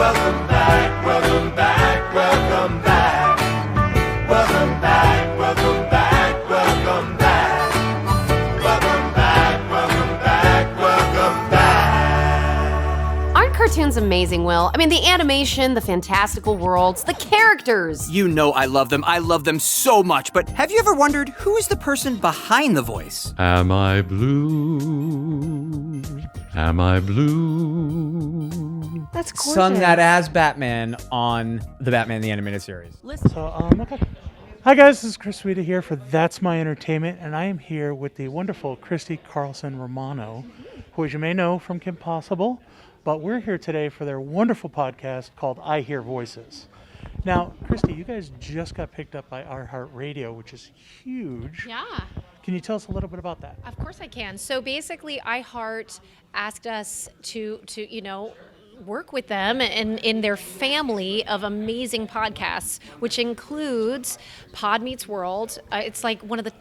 Welcome back, welcome back, welcome back. Welcome back, welcome back, welcome back. Welcome back, welcome back, welcome back. Aren't cartoons amazing, Will? I mean, the animation, the fantastical worlds, the characters. You know I love them. I love them so much. But have you ever wondered who is the person behind the voice? Am I blue? Am I blue? That's gorgeous. Sung that as Batman on the Batman the Animated Series. Okay. Hi guys, this is Chris Sweda here for That's My Entertainment, and I am here with the wonderful Christy Carlson Romano, who, as you may know, from Kim Possible, but we're here today for their wonderful podcast called I Hear Voices. Now, Christy, you guys just got picked up by iHeartRadio, which is huge. Yeah, Can you tell us a little bit about that? of course I can. So basically, iHeart asked us to work with them in their family of amazing podcasts, which includes Pod Meets World. It's like one of the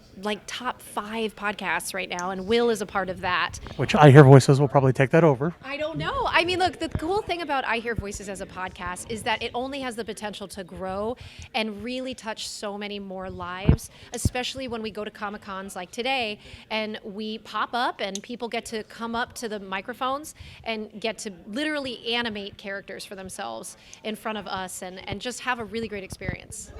top 5 podcasts right now, and Will is a part of that. Which I Hear Voices will probably take that over. I don't know. I mean, look, the cool thing about I Hear Voices as a podcast is that it only has the potential to grow and really touch so many more lives, especially when we go to Comic-Cons like today and we pop up and people get to come up to the microphones and get to literally animate characters for themselves in front of us and just have a really great experience.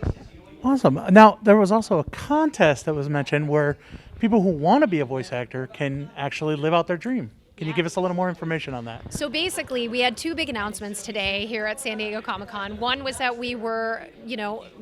Awesome. Now, there was also a contest that was mentioned where people who want to be a voice actor can actually live out their dream. Can you give us a little more information on that? So basically, we had 2 big announcements today here at San Diego Comic-Con. One was that we were,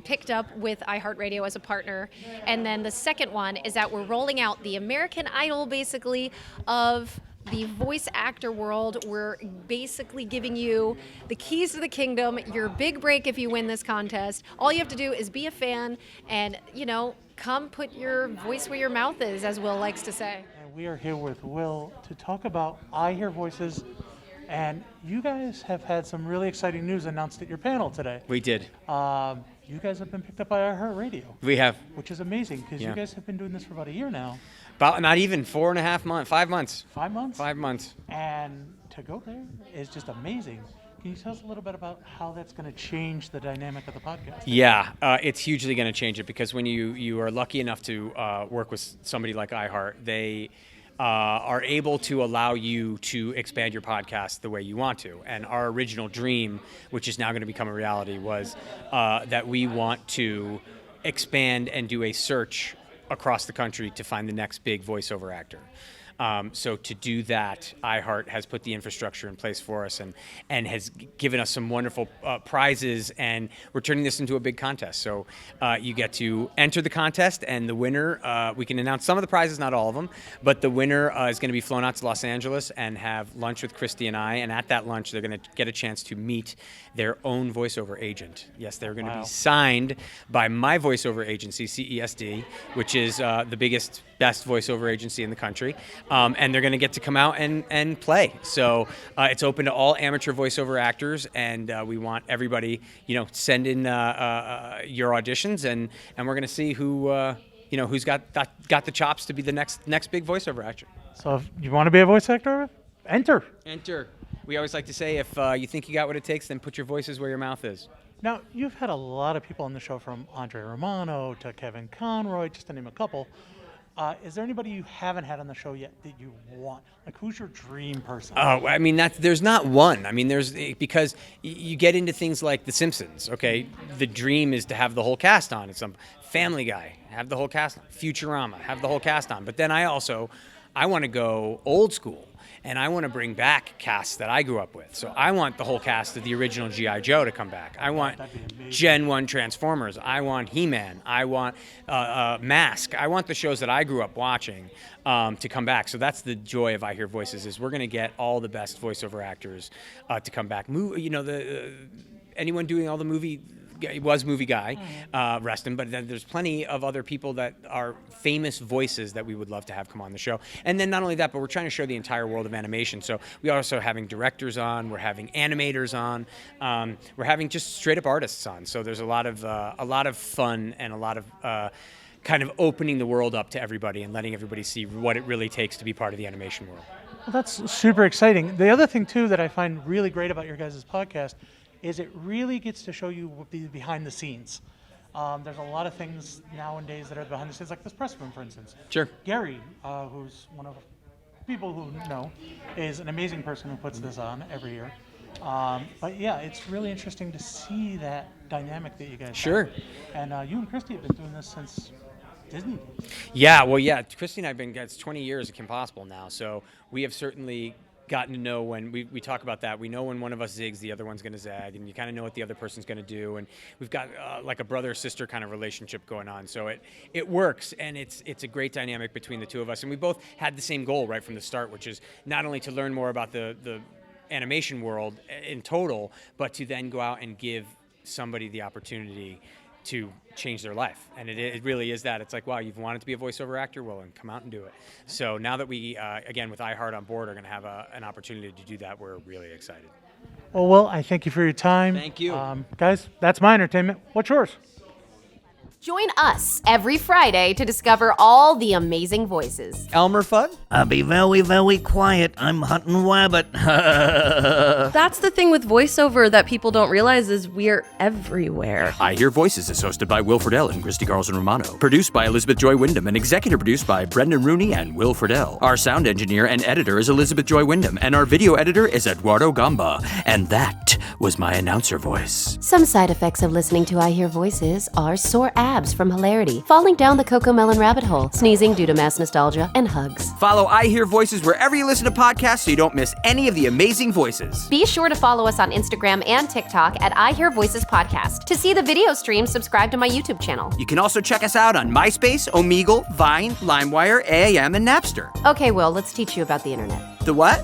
picked up with iHeartRadio as a partner. And then the second one is that we're rolling out the American Idol, basically, of the voice actor world. We're basically giving you the keys to the kingdom, your big break if you win this contest. All you have to do is be a fan and, come put your voice where your mouth is, as Will likes to say. And we are here with Will to talk about I Hear Voices. And you guys have had some really exciting news announced at your panel today. We did. You guys have been picked up by iHeartRadio. We have. Which is amazing because Yeah. you guys have been doing this for about a year now. About not even 4.5 months, 5 months. 5 months? 5 months. And to go there is just amazing. Can you tell us a little bit about how that's going to change the dynamic of the podcast? Yeah, it's hugely going to change it because when you are lucky enough to work with somebody like iHeart, they are able to allow you to expand your podcast the way you want to. And our original dream, which is now going to become a reality, was that we want to expand and do a search across the country to find the next big voiceover actor. So to do that, iHeart has put the infrastructure in place for us and has given us some wonderful prizes, and we're turning this into a big contest. So you get to enter the contest, and the winner, we can announce some of the prizes, not all of them, but the winner is going to be flown out to Los Angeles and have lunch with Christy and I, and at that lunch they're going to get a chance to meet their own voiceover agent. Yes, they're going to be signed by my voiceover agency, CESD, which is the biggest, best voiceover agency in the country. And they're going to get to come out and play. So it's open to all amateur voiceover actors, and we want everybody, send in your auditions, and we're going to see who's got the chops to be the next big voiceover actor. So if you want to be a voice actor, enter. Enter. We always like to say, if you think you got what it takes, then put your voices where your mouth is. Now, you've had a lot of people on the show, from Andre Romano to Kevin Conroy, just to name a couple. Is there anybody you haven't had on the show yet that you want? Like, who's your dream person? Oh, I mean, there's not one. I mean, because you get into things like The Simpsons, okay? The dream is to have the whole cast on. It's some Family Guy, have the whole cast on. Futurama, have the whole cast on. But then I want to go old school, and I want to bring back casts that I grew up with. So I want the whole cast of the original G.I. Joe to come back. I want Gen 1 Transformers. I want He-Man. I want Mask. I want the shows that I grew up watching to come back. So that's the joy of I Hear Voices, is we're going to get all the best voiceover actors to come back. Anyone doing all the movie... He was movie guy, Reston, but then there's plenty of other people that are famous voices that we would love to have come on the show. And then not only that, but we're trying to show the entire world of animation. So we are also having directors on, we're having animators on, we're having just straight up artists on. So there's a lot of fun and a lot of kind of opening the world up to everybody and letting everybody see what it really takes to be part of the animation world. Well, that's super exciting. The other thing, too, that I find really great about your guys' podcast is it really gets to show you the behind the scenes. There's a lot of things nowadays that are behind the scenes, like this press room, for instance. Sure. Gary, who's one of the people who know, is an amazing person who puts this on every year. But yeah, it's really interesting to see that dynamic that you guys Sure. have. And you and Christy have been doing this since Disney days. Yeah, well, yeah. Christy and I have been, it's 20 years at Kim Possible now, so we have certainly gotten to know when we talk about that. We know when one of us zigs, the other one's going to zag, and you kind of know what the other person's going to do. And we've got like a brother-sister kind of relationship going on. So it works, and it's a great dynamic between the two of us. And we both had the same goal right from the start, which is not only to learn more about the animation world in total, but to then go out and give somebody the opportunity to change their life. And it really is that. It's like, wow, you've wanted to be a voiceover actor? Well, then come out and do it. So now that we, again, with iHeart on board, are going to have an opportunity to do that, we're really excited. Well, Will, I thank you for your time. Thank you. Guys, that's my entertainment. What's yours? Join us every Friday to discover all the amazing voices. Elmer Fudd? I'll be very, very quiet. I'm hunting rabbit. That's the thing with voiceover that people don't realize is we're everywhere. I Hear Voices is hosted by Will Friedle and Christy Carlson Romano. Produced by Elizabeth Joy Wyndham and executive produced by Brendan Rooney and Will Friedle. Our sound engineer and editor is Elizabeth Joy Wyndham, and our video editor is Eduardo Gamba. And that was my announcer voice. Some side effects of listening to I Hear Voices are sore abs from hilarity, falling down the Coco Melon rabbit hole, sneezing due to mass nostalgia, and hugs. Follow I Hear Voices wherever you listen to podcasts so you don't miss any of the amazing voices. Be sure to follow us on Instagram and TikTok at I Hear Voices Podcast. To see the video stream, subscribe to my YouTube channel. You can also check us out on MySpace, Omegle, Vine, LimeWire, AIM, and Napster. Okay, Will, let's teach you about the internet. The what?